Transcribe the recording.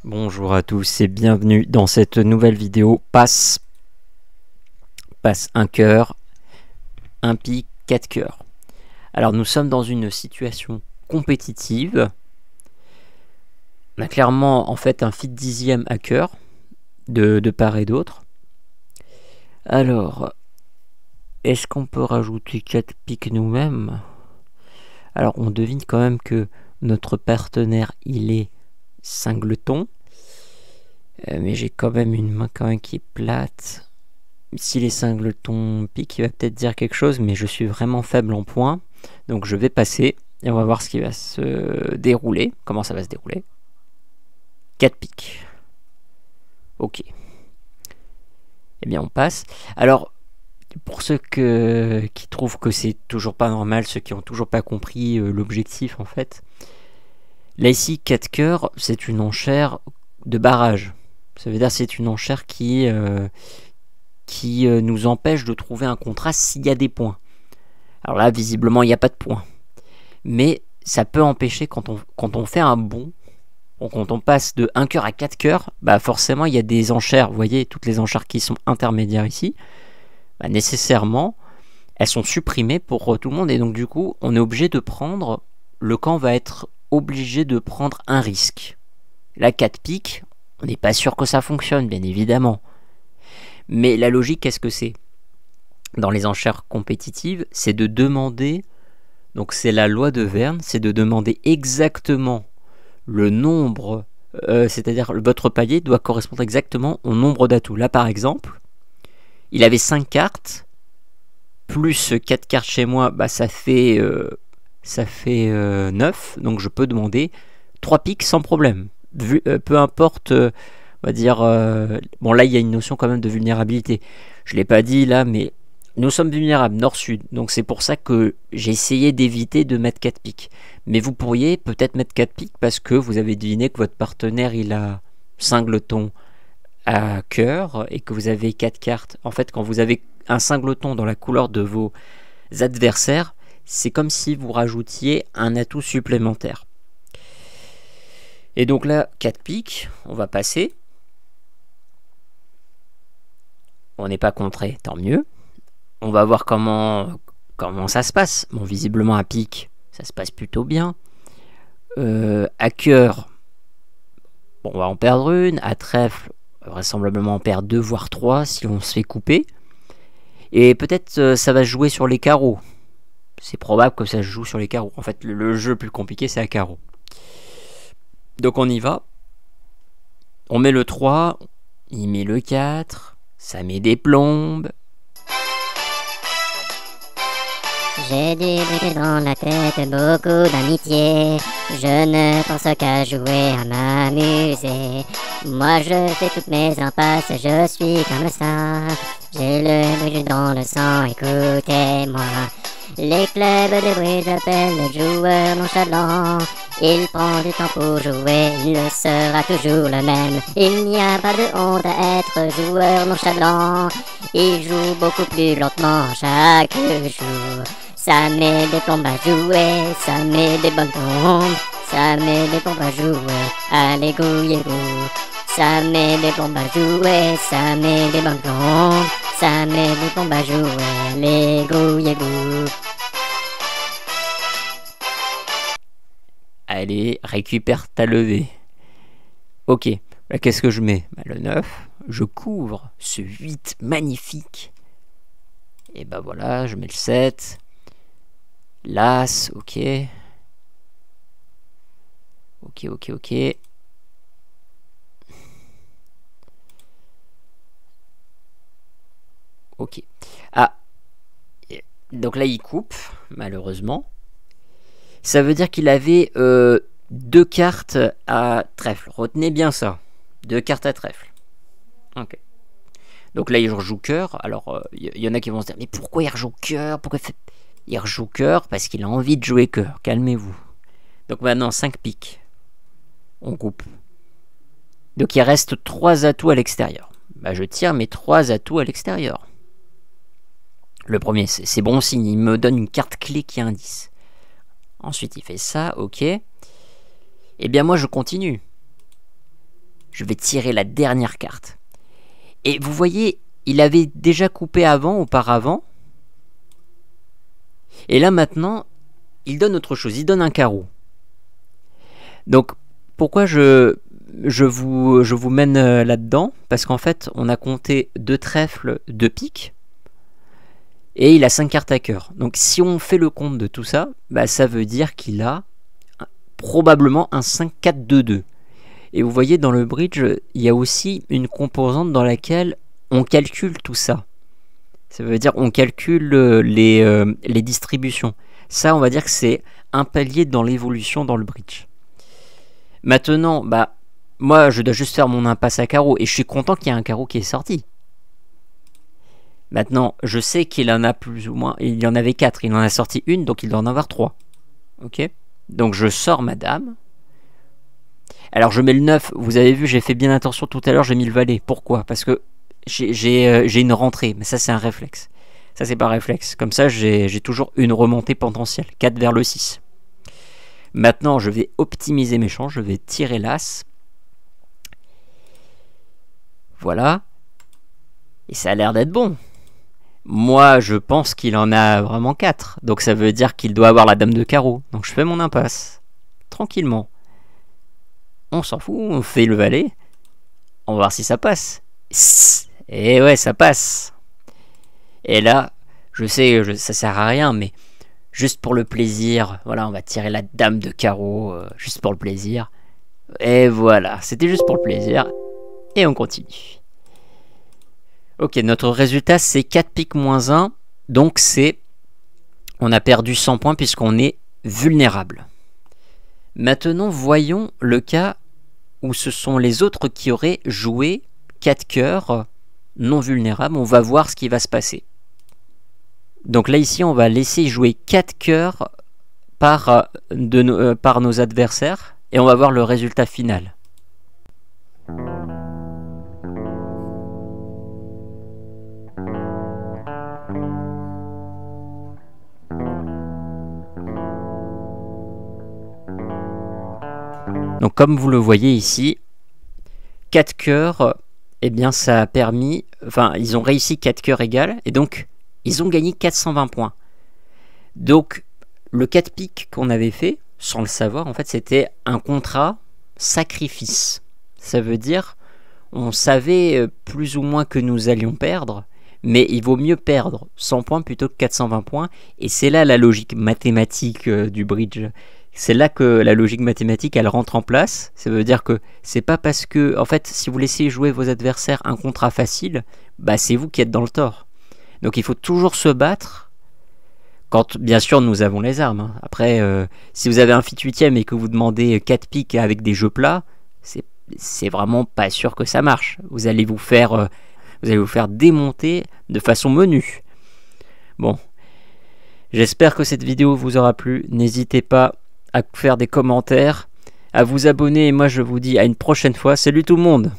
Bonjour à tous et bienvenue dans cette nouvelle vidéo passe un cœur, un pic, 4 cœurs. Alors nous sommes dans une situation compétitive. On a clairement en fait un fit dixième à cœur de part et d'autre. Alors, est-ce qu'on peut rajouter 4 piques nous-mêmes? Alors on devine quand même que notre partenaire il est Singleton. Mais j'ai quand même une main quand même qui est plate. Si les Singletons piquent, il va peut-être dire quelque chose, mais je suis vraiment faible en points. Donc je vais passer et on va voir ce qui va se dérouler. Comment ça va se dérouler. 4 piques. Ok. Eh bien on passe. Alors, pour ceux qui trouvent que c'est toujours pas normal, ceux qui n'ont toujours pas compris l'objectif en fait. Là ici, 4 cœurs, c'est une enchère de barrage. Ça veut dire que c'est une enchère qui nous empêche de trouver un contraste s'il y a des points. Alors là, visiblement, il n'y a pas de points. Mais ça peut empêcher quand on fait un bond, quand on passe de 1 cœur à 4 cœurs, bah forcément, il y a des enchères. Vous voyez, toutes les enchères qui sont intermédiaires ici, bah nécessairement, elles sont supprimées pour tout le monde. Et donc, du coup, on est obligé de prendre... Le camp va être obligé de prendre un risque. Là, 4 piques, on n'est pas sûr que ça fonctionne, bien évidemment. Mais la logique, qu'est-ce que c'est? Dans les enchères compétitives, c'est de demander, donc c'est la loi de Verne, c'est de demander exactement le nombre, c'est-à-dire votre palier doit correspondre exactement au nombre d'atouts. Là, par exemple, il avait 5 cartes, plus 4 cartes chez moi, bah, ça fait 9, donc je peux demander 3 piques sans problème. Peu importe, on va dire... bon là il y a une notion quand même de vulnérabilité. Je ne l'ai pas dit là, mais nous sommes vulnérables, nord-sud. Donc c'est pour ça que j'ai essayé d'éviter de mettre 4 piques. Mais vous pourriez peut-être mettre 4 piques parce que vous avez deviné que votre partenaire il a Singleton à cœur et que vous avez 4 cartes. En fait, quand vous avez un Singleton dans la couleur de vos adversaires, c'est comme si vous rajoutiez un atout supplémentaire. Et donc là, 4 piques, on va passer. On n'est pas contré, tant mieux. On va voir comment ça se passe. Bon, visiblement à pique, ça se passe plutôt bien. À cœur, bon, on va en perdre une. À trèfle, vraisemblablement en perdre 2 voire 3 si on se fait couper. Et peut-être ça va se jouer sur les carreaux. C'est probable que ça se joue sur les carreaux. En fait, le jeu le plus compliqué, c'est à carreaux. Donc on y va. On met le 3, il met le 4, ça met des plombes. J'ai du bruit dans la tête, beaucoup d'amitié. Je ne pense qu'à jouer, à m'amuser. Moi je fais toutes mes impasses, je suis comme ça. J'ai le bruit dans le sang, écoutez-moi. Les clubs de bruit appellent le joueur nonchalant. Il prend du temps pour jouer, il sera toujours le même. Il n'y a pas de honte à être joueur nonchalant. Il joue beaucoup plus lentement chaque jour. Ça met des plombes à jouer, ça met des bonnes plombes. Ça met des plombes à jouer, allez gouillez-vous. Ça met des plombes à jouer, ça met des bonnes plombes. Ça met des plombes à jouer, allez gouillez-vous. Allez, récupère ta levée. Ok, là qu'est-ce que je mets? Le 9, je couvre ce 8 magnifique. Et bah voilà, je mets le 7. L'As, ok. Ok. Ok. Ah. Donc là, il coupe, malheureusement. Ça veut dire qu'il avait 2 cartes à trèfle. Retenez bien ça. 2 cartes à trèfle. Ok. Donc là, il rejoue cœur. Alors, il y en a qui vont se dire, mais pourquoi il rejoue cœur? Il rejoue cœur parce qu'il a envie de jouer cœur. Calmez-vous. Donc maintenant, 5 piques. On coupe. Donc il reste 3 atouts à l'extérieur. Bah, je tire mes 3 atouts à l'extérieur. Le premier, c'est bon signe. Il me donne une carte clé qui est un 10. Ensuite, il fait ça, ok. Eh bien, moi, je continue. je vais tirer la dernière carte. Et vous voyez, il avait déjà coupé auparavant. Et là maintenant, il donne autre chose, il donne un carreau. Donc pourquoi je vous mène là-dedans? Parce qu'en fait, on a compté 2 trèfles, 2 piques. Et il a 5 cartes à cœur. Donc si on fait le compte de tout ça, bah, ça veut dire qu'il a probablement un 5-4-2-2. Et vous voyez, dans le bridge, il y a aussi une composante dans laquelle on calcule tout ça. Ça veut dire on calcule les distributions. Ça, on va dire que c'est un palier dans l'évolution dans le bridge. Maintenant, bah, moi, je dois juste faire mon impasse à carreau. Et je suis content qu'il y ait un carreau qui est sorti. Maintenant, je sais qu'il en a plus ou moins... Il y en avait 4, il en a sorti une, donc il doit en avoir 3. Ok? Donc je sors ma dame. Alors je mets le 9, vous avez vu, j'ai fait bien attention tout à l'heure, j'ai mis le valet. Pourquoi? Parce que j'ai une rentrée, mais ça c'est un réflexe. Ça c'est pas un réflexe. Comme ça, j'ai toujours une remontée potentielle. 4 vers le 6. Maintenant, je vais optimiser mes chances, je vais tirer l'as. Voilà. Et ça a l'air d'être bon. Moi, je pense qu'il en a vraiment 4. Donc ça veut dire qu'il doit avoir la dame de carreau. Donc je fais mon impasse. Tranquillement. On s'en fout, on fait le valet. On va voir si ça passe. Et ouais, ça passe. Et là, je sais, ça sert à rien, mais juste pour le plaisir, voilà, on va tirer la dame de carreau, juste pour le plaisir. Et voilà, c'était juste pour le plaisir. Et on continue. Ok, notre résultat c'est 4 piques moins 1, donc on a perdu 100 points puisqu'on est vulnérable. Maintenant, voyons le cas où ce sont les autres qui auraient joué 4 cœurs non vulnérables. On va voir ce qui va se passer. Donc là ici, on va laisser jouer 4 cœurs par nos adversaires et on va voir le résultat final. Donc comme vous le voyez ici, 4 cœurs, eh bien ça a permis, enfin ils ont réussi 4 cœurs égales, et donc ils ont gagné 420 points. Donc le 4 piques qu'on avait fait, sans le savoir, en fait c'était un contrat sacrifice. Ça veut dire, on savait plus ou moins que nous allions perdre, mais il vaut mieux perdre 100 points plutôt que 420 points, et c'est là la logique mathématique du bridge. C'est là que la logique mathématique elle rentre en place. Ça veut dire que c'est pas parce que, en fait, si vous laissez jouer vos adversaires un contrat facile, bah c'est vous qui êtes dans le tort. Donc il faut toujours se battre quand, bien sûr, nous avons les armes. Hein. Après, si vous avez un fit 8ème et que vous demandez 4 piques avec des jeux plats, c'est vraiment pas sûr que ça marche. Vous allez vous faire démonter de façon menue. Bon, j'espère que cette vidéo vous aura plu. N'hésitez pas à faire des commentaires, à vous abonner, et moi je vous dis à une prochaine fois. Salut tout le monde!